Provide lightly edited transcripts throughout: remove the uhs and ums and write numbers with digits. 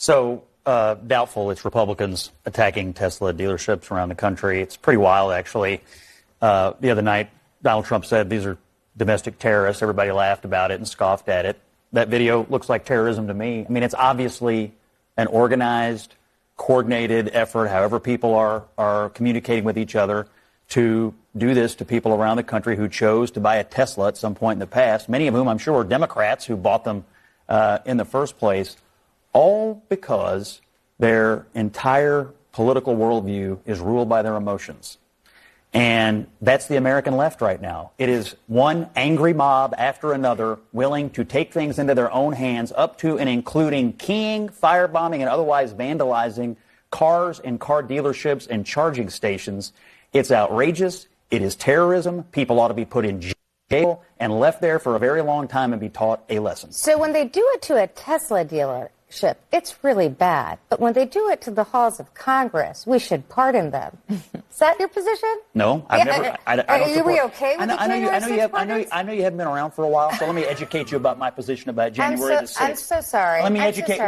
So doubtful it's Republicans attacking Tesla dealerships around the country. It's pretty wild, actually. The other night, Donald Trump said these are domestic terrorists. Everybody laughed about it and scoffed at it. That video looks like terrorism to me. I mean, it's obviously an organized, coordinated effort, however people are communicating with each other, to do this to people around the country who chose to buy a Tesla at some point in the past, many of whom I'm sure are Democrats who bought them in the first place, all because their entire political worldview is ruled by their emotions. And that's the American left right now. It is one angry mob after another willing to take things into their own hands, up to and including keying, firebombing, and otherwise vandalizing cars and car dealerships and charging stations. It's outrageous. It is terrorism. People ought to be put in jail and left there for a very long time and be taught a lesson. So when they do it to a Tesla dealership, it's really bad. But when they do it to the halls of Congress, we should pardon them. Is that your position? No, I've never. I don't are support. you okay with the January 6th pardons? I know you haven't been around for a while, so let me educate you about my position about January the 6th. I'm so sorry. Let me educate you.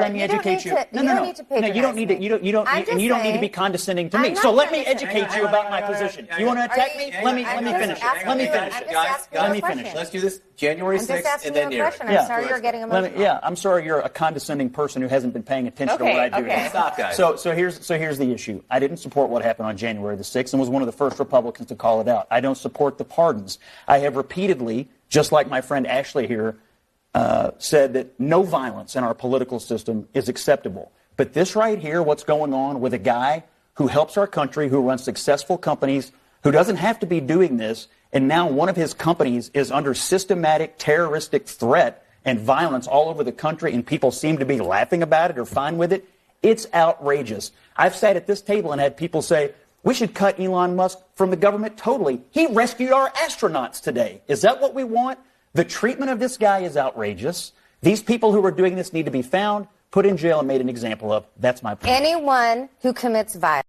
No, you don't need to patronize you don't need to. You don't need to be condescending to me. So let me educate you about my position. You want to attack me? Let me finish. Let me finish. Let's do this. January 6th and then Neera. I'm sorry you're getting emotional. I'm sorry you're a condescending person who hasn't been paying attention to what I do. Okay. Stop, guys. So here's the issue. I didn't support what happened on January the 6th and was one of the first Republicans to call it out. I don't support the pardons. I have repeatedly, just like my friend Ashley here, said that no violence in our political system is acceptable. But this right here, what's going on with a guy who helps our country, who runs successful companies, who doesn't have to be doing this, and now one of his companies is under systematic terroristic threat and violence all over the country, and people seem to be laughing about it or fine with it. It's outrageous. I've sat at this table and had people say, we should cut Elon Musk from the government totally. He rescued our astronauts today. Is that what we want? The treatment of this guy is outrageous. These people who are doing this need to be found, put in jail, and made an example of. That's my point. Anyone who commits violence